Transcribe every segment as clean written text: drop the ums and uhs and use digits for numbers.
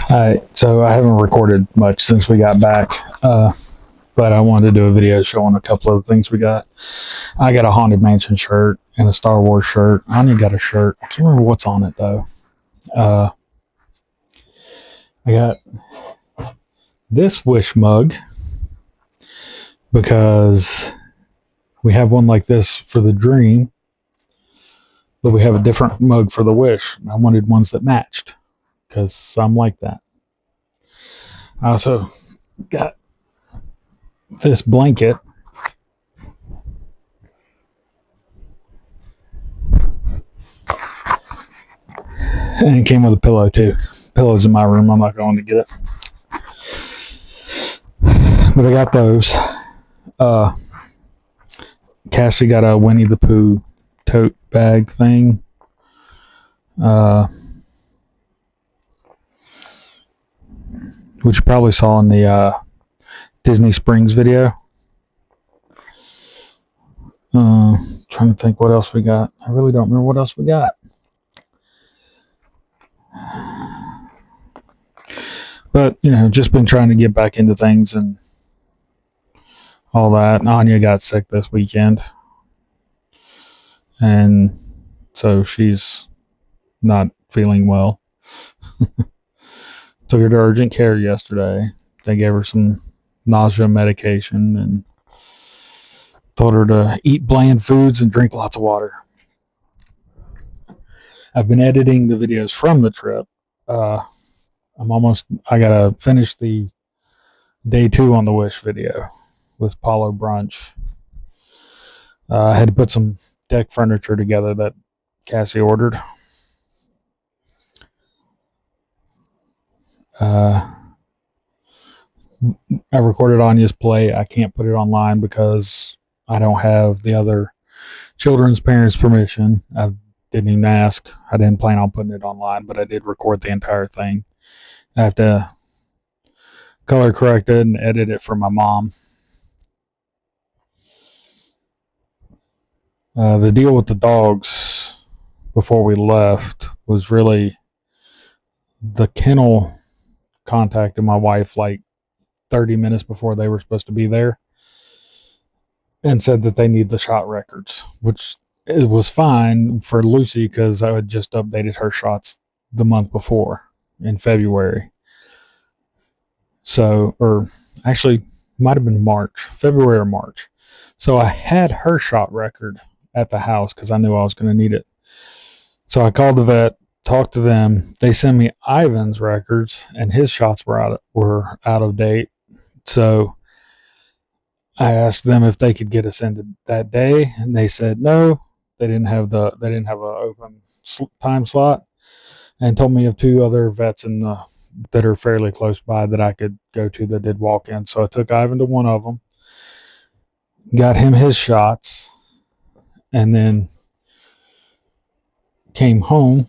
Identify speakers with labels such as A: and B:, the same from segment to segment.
A: Alright, so I haven't recorded much since we got back, but I wanted to do a video showing a couple of the things we got. I got a Haunted Mansion shirt and a Star Wars shirt. Anya got a shirt. I can't remember what's on it though. I got this Wish mug because we have one like this for the Dream, but we have a different mug for the Wish. I wanted ones that matched because I'm like that. I also got this blanket. And it came with a pillow too. Pillow's in my room. I'm not going to get it. But I got those. Cassie got a Winnie the Pooh tote bag thing. Which you probably saw in the Disney Springs video. Trying to think what else we got. I really don't remember what else we got. But, just been trying to get back into things and all that. Anya got sick this weekend. And so she's not feeling well. Took her to urgent care yesterday. They gave her some nausea medication and told her to eat bland foods and drink lots of water. I've been editing the videos from the trip. I gotta finish the day 2 on the Wish video with Paulo Brunch. I had to put some deck furniture together that Cassie ordered. I recorded Anya's play. I can't put it online because I don't have the other children's parents' permission. I didn't even ask. I didn't plan on putting it online, but I did record the entire thing. I have to color correct it and edit it for my mom. The deal with the dogs before we left was really the kennel contacted my wife like 30 minutes before they were supposed to be there and said that they need the shot records, which it was fine for Lucy because I had just updated her shots the month before in February. So, or actually might have been February or March. So I had her shot record at the house because I knew I was going to need it. So I called the vet, talked to them. They sent me Ivan's records, and his shots were out of date. So I asked them if they could get us in that day, and they said no. They didn't have an open time slot, and told me of 2 other vets that are fairly close by that I could go to that did walk-in. So I took Ivan to one of them, got him his shots, and then came home,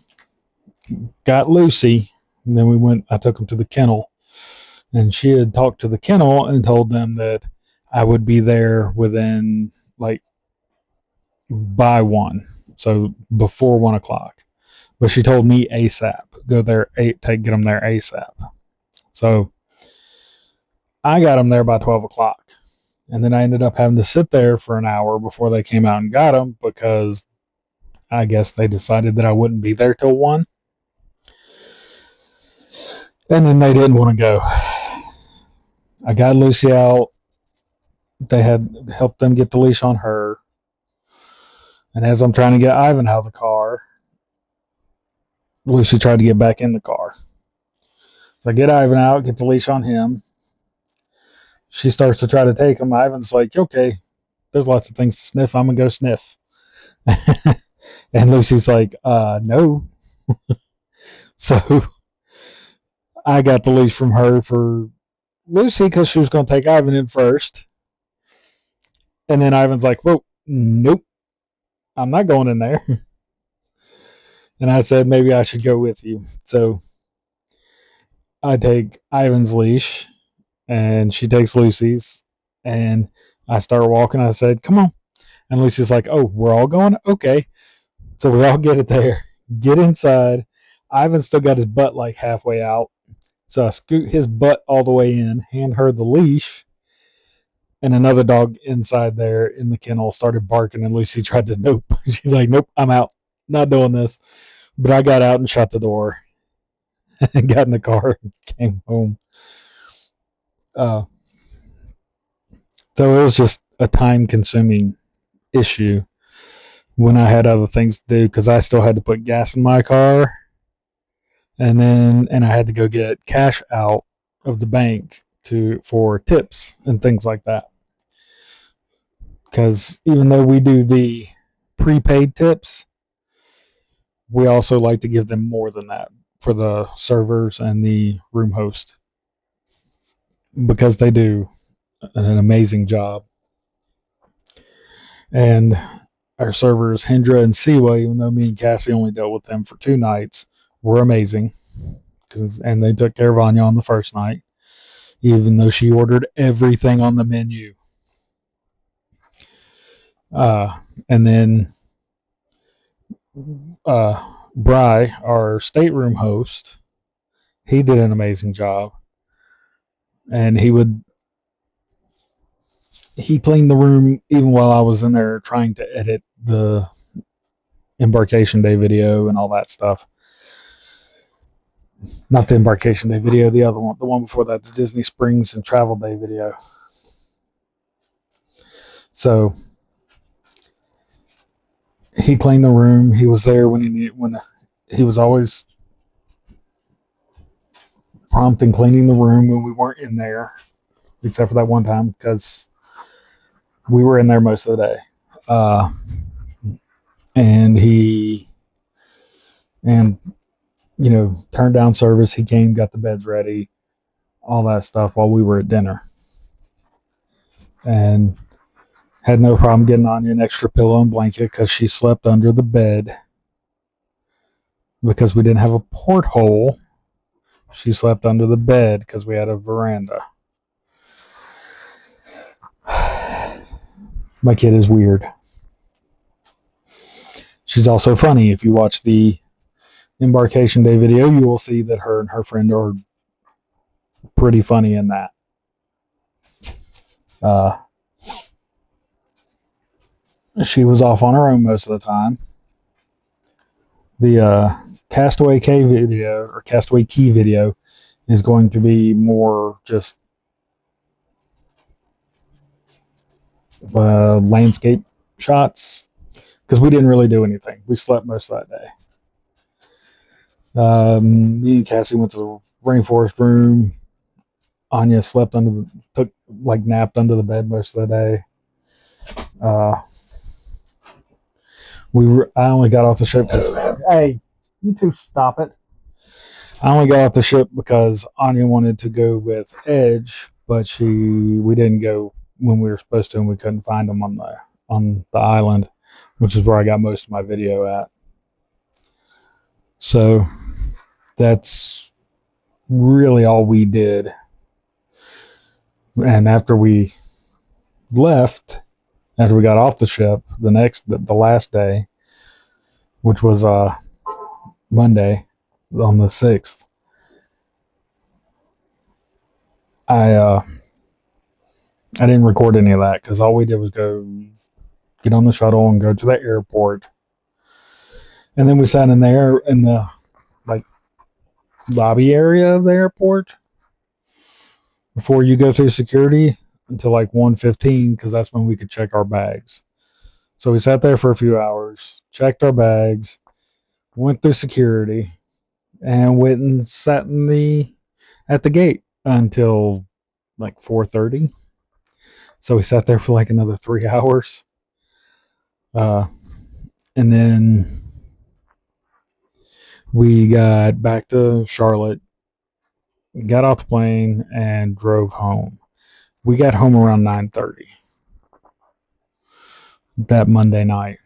A: got Lucy, and then I took him to the kennel, and she had talked to the kennel and told them that I would be there within by 1, so before 1 o'clock. But she told me ASAP, go there, get them there ASAP. So I got them there by 12 o'clock. And then I ended up having to sit there for an hour before they came out and got them because I guess they decided that I wouldn't be there till 1. And then they didn't want to go. I got Lucy out. They had helped them get the leash on her. And as I'm trying to get Ivan out of the car, Lucy tried to get back in the car. So I get Ivan out, get the leash on him. She starts to try to take him. Ivan's like, okay, there's lots of things to sniff. I'm going to go sniff. And Lucy's like, no. So I got the leash from her for Lucy because she was going to take Ivan in first. And then Ivan's like, whoa, nope, I'm not going in there. And I said, maybe I should go with you. So I take Ivan's leash and she takes Lucy's, and I start walking. I said, come on. And Lucy's like, oh, we're all going? Okay. So we all get it there, get inside. Ivan still got his butt like halfway out. So I scoot his butt all the way in, hand her the leash, and another dog inside there in the kennel started barking, and Lucy tried to nope. She's like, nope, I'm out. Not doing this. But I got out and shut the door and got in the car and came home. Uh, so it was just a time consuming issue when I had other things to do because I still had to put gas in my car and I had to go get cash out of the bank for tips and things like that. Because even though we do the prepaid tips, we also like to give them more than that for the servers and the room host because they do an amazing job. And our servers, Hendra and Siwa, even though me and Cassie only dealt with them for 2 nights, were amazing. And they took care of Anya on the first night, even though she ordered everything on the menu. And then Bry, our stateroom host, he did an amazing job. And he cleaned the room even while I was in there trying to edit the embarkation day video and all that stuff. Not the embarkation day video, the other one, the one before that, the Disney Springs and Travel Day video. So he cleaned the room. He was there when he was always prompt in cleaning the room when we weren't in there, except for that one time because we were in there most of the day. And turned down service. He came, got the beds ready, all that stuff while we were at dinner. And had no problem getting Anya an extra pillow and blanket because she slept under the bed. Because we didn't have a porthole, she slept under the bed because we had a veranda. My kid is weird. She's also funny. If you watch the embarkation day video, you will see that her and her friend are pretty funny in that. She was off on her own most of the time. The Castaway Key video is going to be more just landscape shots because we didn't really do anything. We slept most of that day. Me and Cassie went to the rainforest room. Anya slept napped under the bed most of the day. I only got off the ship. Hey, you two, stop it! I only got off the ship because Anya wanted to go with Edge, but we didn't go when we were supposed to, and we couldn't find them on the island, which is where I got most of my video at. So that's really all we did. And after we left, after we got off the ship, the last day, which was Monday on the 6th, I didn't record any of that because all we did was go get on the shuttle and go to the airport, and then we sat in there in the lobby area of the airport before you go through security until 1:15 because that's when we could check our bags. So we sat there for a few hours, checked our bags, went through security, and went and sat at the gate until 4:30. So we sat there for another 3 hours. And then we got back to Charlotte, got off the plane, and drove home. We got home around 9:30 that Monday night.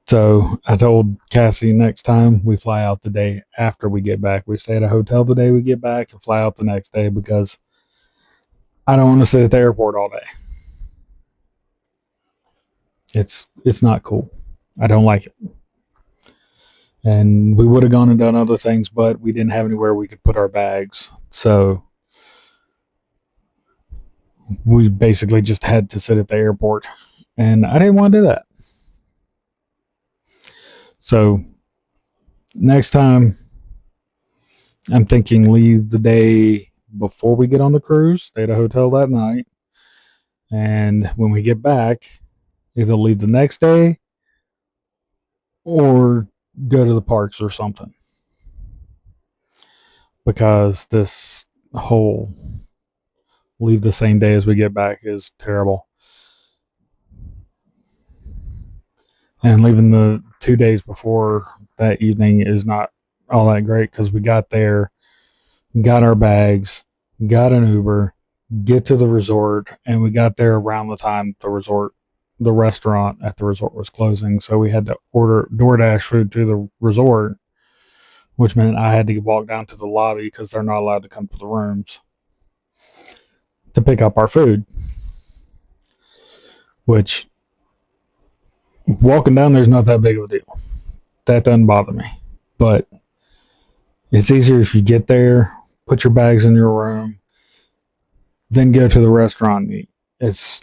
A: So I told Cassie next time we fly out the day after we get back. We stay at a hotel the day we get back and fly out the next day because I don't want to sit at the airport all day. It's not cool. I don't like it. And we would have gone and done other things, but we didn't have anywhere we could put our bags. So we basically just had to sit at the airport. And I didn't want to do that. So next time, I'm thinking leave the day before we get on the cruise, stay at a hotel that night. And when we get back, either leave the next day or go to the parks or something. Because this whole leave the same day as we get back is terrible. And leaving the 2 days before that evening is not all that great because we got there, got our bags, got an Uber, get to the resort, and we got there around the time the restaurant at the resort was closing. So we had to order DoorDash food to the resort, which meant I had to walk down to the lobby because they're not allowed to come to the rooms to pick up our food. Which walking down there's not that big of a deal. That doesn't bother me. But it's easier if you get there, put your bags in your room, then go to the restaurant and eat. It's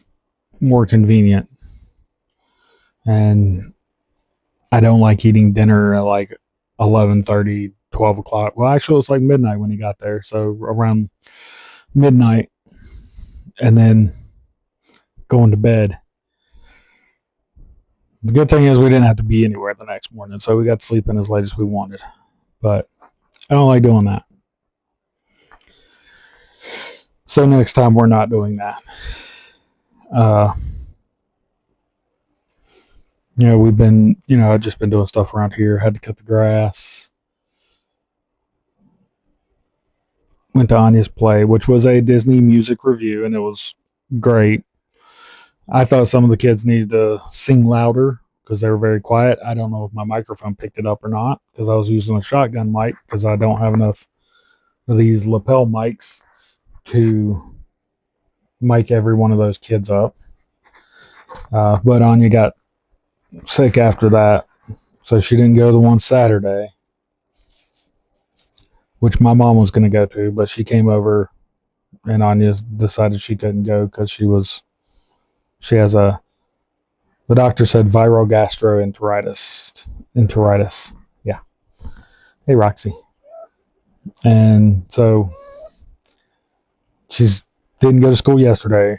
A: more convenient. And I don't like eating dinner at like 11:30, 12 o'clock. Well, actually, it was like midnight when he got there. So around midnight and then going to bed. The good thing is we didn't have to be anywhere the next morning. So we got to sleep in as late as we wanted. But I don't like doing that. So next time we're not doing that. Uh, we've been, I've just been doing stuff around here. Had to cut the grass. Went to Anya's play, which was a Disney music review, and it was great. I thought some of the kids needed to sing louder because they were very quiet. I don't know if my microphone picked it up or not because I was using a shotgun mic because I don't have enough of these lapel mics to mic every one of those kids up. But Anya got sick after that, so she didn't go the one Saturday, which my mom was going to go to, but she came over and Anya decided she couldn't go because she has the doctor said viral gastroenteritis. Yeah. Hey, Roxy. And so she's didn't go to school yesterday.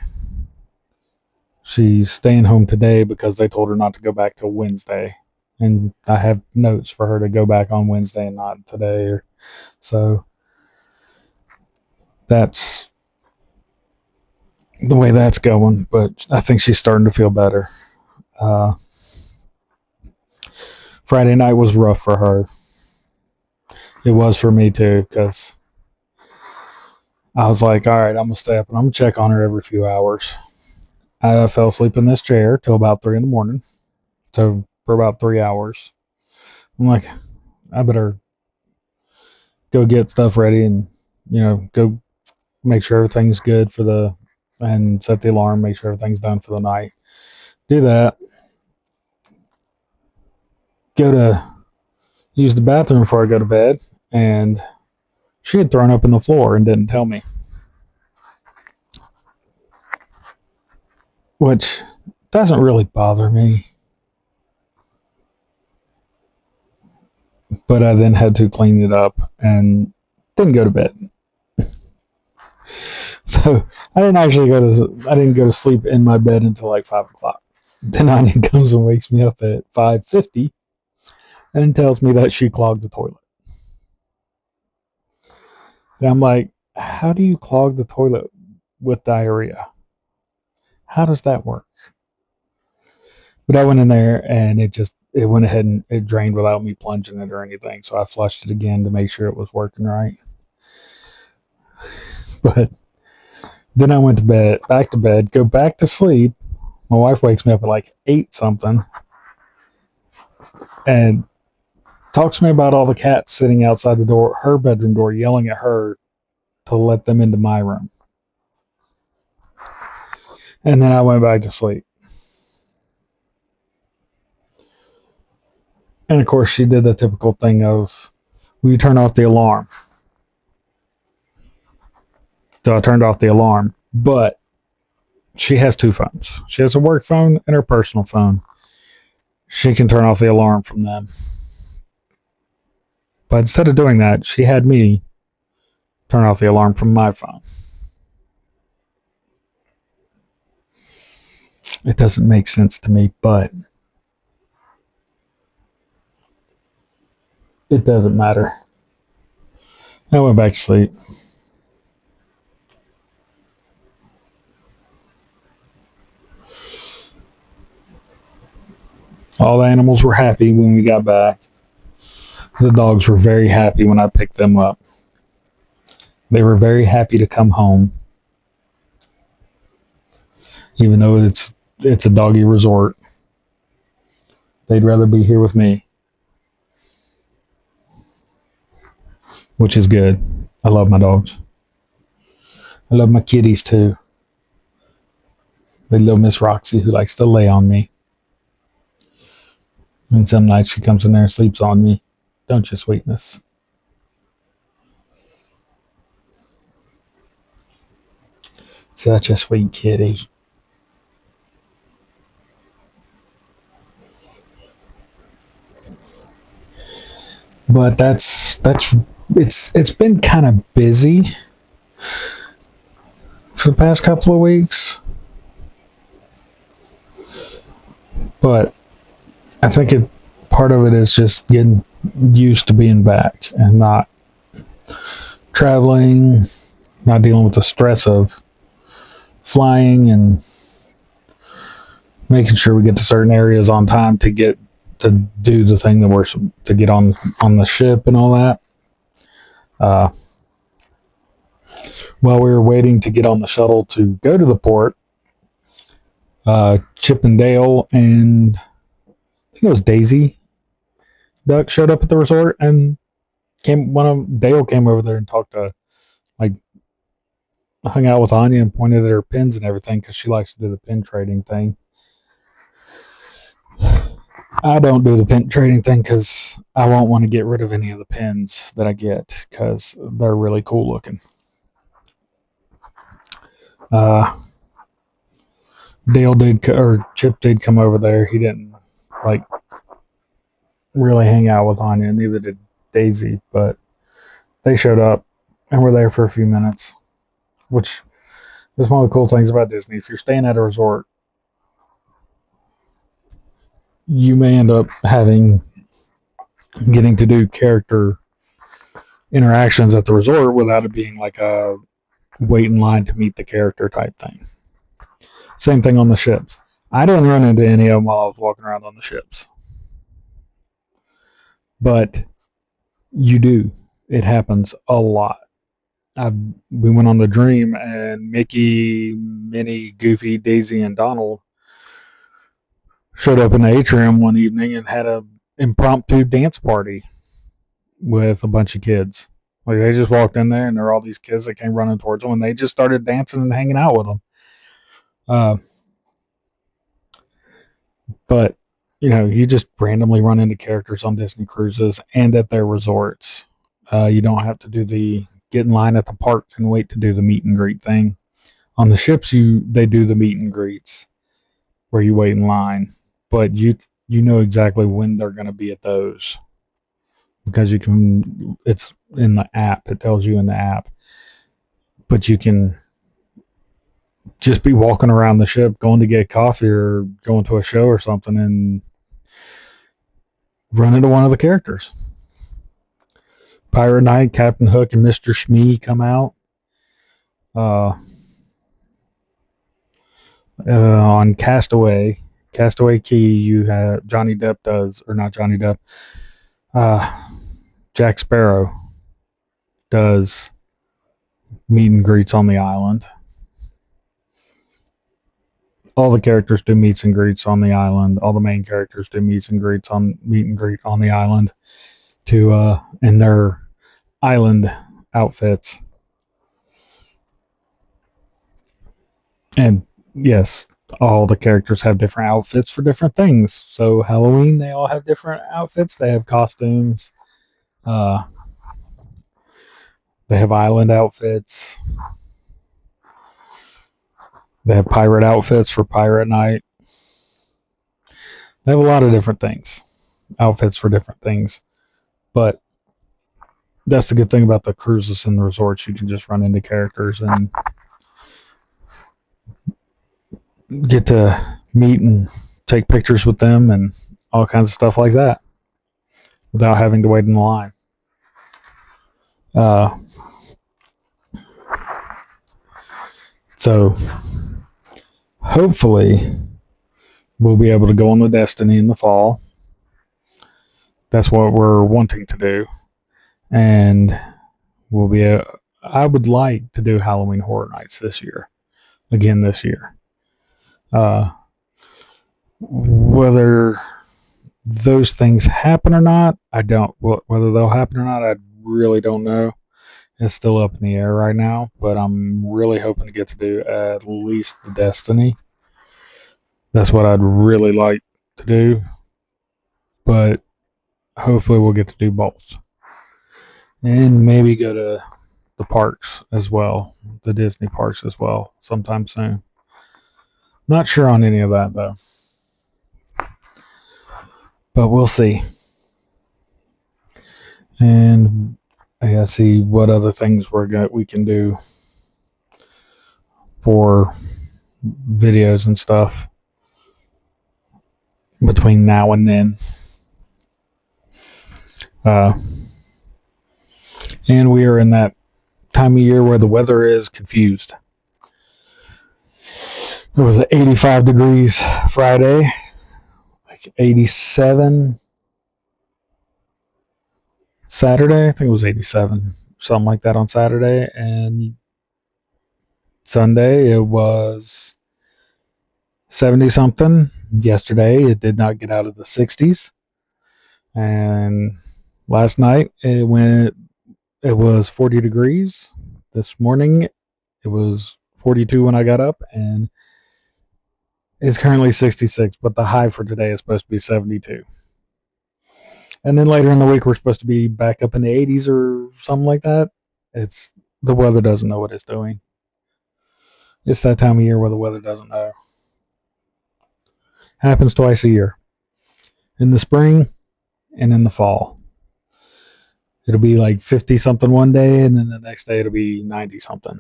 A: She's staying home today because they told her not to go back till Wednesday. And I have notes for her to go back on Wednesday and not today. So that's the way that's going. But I think she's starting to feel better. Friday night was rough for her. It was for me too, because I was like, all right, I'm going to stay up and I'm going to check on her every few hours. I fell asleep in this chair till about 3 in the morning. So for about 3 hours. I'm like, I better go get stuff ready and, go make sure everything's good and set the alarm, make sure everything's done for the night. Do that. Go to use the bathroom before I go to bed. And she had thrown up in the floor and didn't tell me. Which doesn't really bother me. But I then had to clean it up and didn't go to bed. So I didn't go to sleep in my bed until like 5 o'clock. Then Anya comes and wakes me up at 5:50 and tells me that she clogged the toilet. And I'm like, how do you clog the toilet with diarrhea? How does that work? But I went in there and it went ahead and it drained without me plunging it or anything. So I flushed it again to make sure it was working right. But then I went to bed, back to bed, go back to sleep. My wife wakes me up at like 8 something and talks to me about all the cats sitting outside the door, her bedroom door, yelling at her to let them into my room. And then I went back to sleep. And of course, she did the typical thing of, will you turn off the alarm? So I turned off the alarm. But she has two phones. She has a work phone and her personal phone. She can turn off the alarm from them. But instead of doing that, she had me turn off the alarm from my phone. It doesn't make sense to me, but it doesn't matter. I went back to sleep. All the animals were happy when we got back. The dogs were very happy when I picked them up. They were very happy to come home, even though it's a doggy resort. They'd rather be here with me, which is good. I love my dogs. I love my kitties too. They love Miss Roxy, who likes to lay on me. And some nights she comes in there and sleeps on me. Don't you, sweetness? Such a sweet kitty. But it's been kind of busy for the past couple of weeks. But I think part of it is just getting used to being back and not traveling, not dealing with the stress of flying and making sure we get to certain areas on time to get to do the thing that we're to get on the ship and all that. While we were waiting to get on the shuttle to go to the port, Chip and Dale and I think it was Daisy Duck showed up at the resort, and Dale came over there and talked to, like, hung out with Anya and pointed at her pins and everything because she likes to do the pin trading thing. I don't do the pin trading thing because I won't want to get rid of any of the pins that I get because they're really cool looking. Chip did come over there. He didn't like really hang out with Anya, neither did Daisy, but they showed up and were there for a few minutes, which is one of the cool things about Disney. If you're staying at a resort, you may end up getting to do character interactions at the resort without it being like a wait in line to meet the character type thing. Same thing on the ships. I didn't run into any of them while I was walking around on the ships. But you do. It happens a lot. We went on the Dream, and Mickey, Minnie, Goofy, Daisy, and Donald showed up in the atrium one evening and had a impromptu dance party with a bunch of kids. Like, they just walked in there, and there were all these kids that came running towards them, and they just started dancing and hanging out with them. But you just randomly run into characters on Disney cruises and at their resorts. You don't have to do the get in line at the park and wait to do the meet and greet thing. On the ships, they do the meet and greets where you wait in line, but you know exactly when they're going to be at those because it's in the app. It tells you in the app, but you can just be walking around the ship, going to get coffee or going to a show or something, and run into one of the characters. Pirate Knight, Captain Hook, and Mr. Shmee come out. On Castaway Key, you have Johnny Depp does, or not Johnny Depp, Jack Sparrow does meet and greets on the island. All the characters do meets and greets on the island. All the main characters do meet and greet on the island in their island outfits. And yes, all the characters have different outfits for different things. So Halloween, they all have different outfits. They have costumes. Uh, they have island outfits. They have pirate outfits for pirate night. They have a lot of different things, outfits for different things. But that's the good thing about the cruises and the resorts. You can just run into characters and get to meet and take pictures with them and all kinds of stuff like that without having to wait in the line. So hopefully we'll be able to go on the Destiny in the fall. That's what we're wanting to do. And we'll be I would like to do Halloween Horror Nights this year. Again this year. Whether those things happen or not, I don't. Whether they'll happen or not, I really don't know. It's still up in the air right now, but I'm really hoping to get to do at least the Destiny. That's what I'd really like to do, but hopefully we'll get to do both. And maybe go to the parks as well, the Disney parks as well, sometime soon. Not sure on any of that, though. But we'll see. And I gotta see what other things we can do for videos and stuff between now and then. And we are in that time of year where the weather is confused. It was 85 degrees Friday, like 87 Saturday. I think it was 87, something like that on Saturday. And Sunday it was 70 something. Yesterday it did not get out of the 60s. And last night it was 40 degrees. This morning it was 42 when I got up, and it's currently 66, but the high for today is supposed to be 72. And then later in the week we're supposed to be back up in the 80s or something like that. It's the weather doesn't know what it's doing. It's that time of year where the weather doesn't know. Happens twice a year. In the spring and in the fall. It'll be like 50 something one day, and then the next day it'll be 90 something.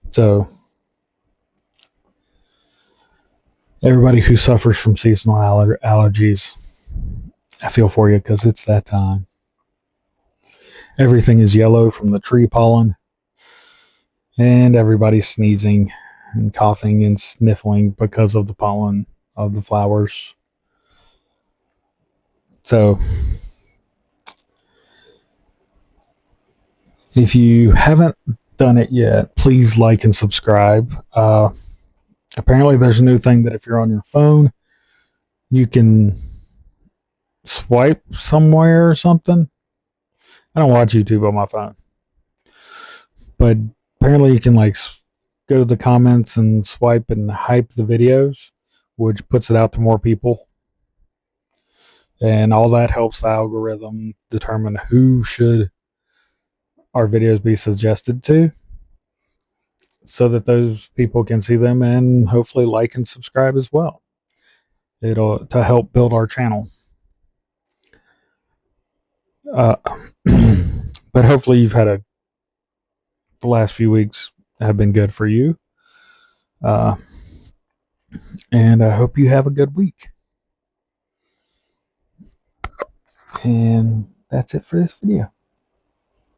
A: So everybody who suffers from seasonal allergies, I feel for you, because it's that time. Everything is yellow from the tree pollen, and everybody's sneezing and coughing and sniffling because of the pollen of the flowers. So if you haven't done it yet, please like and subscribe. Apparently there's a new thing that if you're on your phone, you can swipe somewhere or something. I don't watch YouTube on my phone, but apparently you can like go to the comments and swipe and hype the videos, which puts it out to more people. And all that helps the algorithm determine who should our videos be suggested to, so that those people can see them and hopefully like and subscribe as well. It'll to help build our channel. But hopefully you've had the last few weeks have been good for you. And I hope you have a good week. And that's it for this video.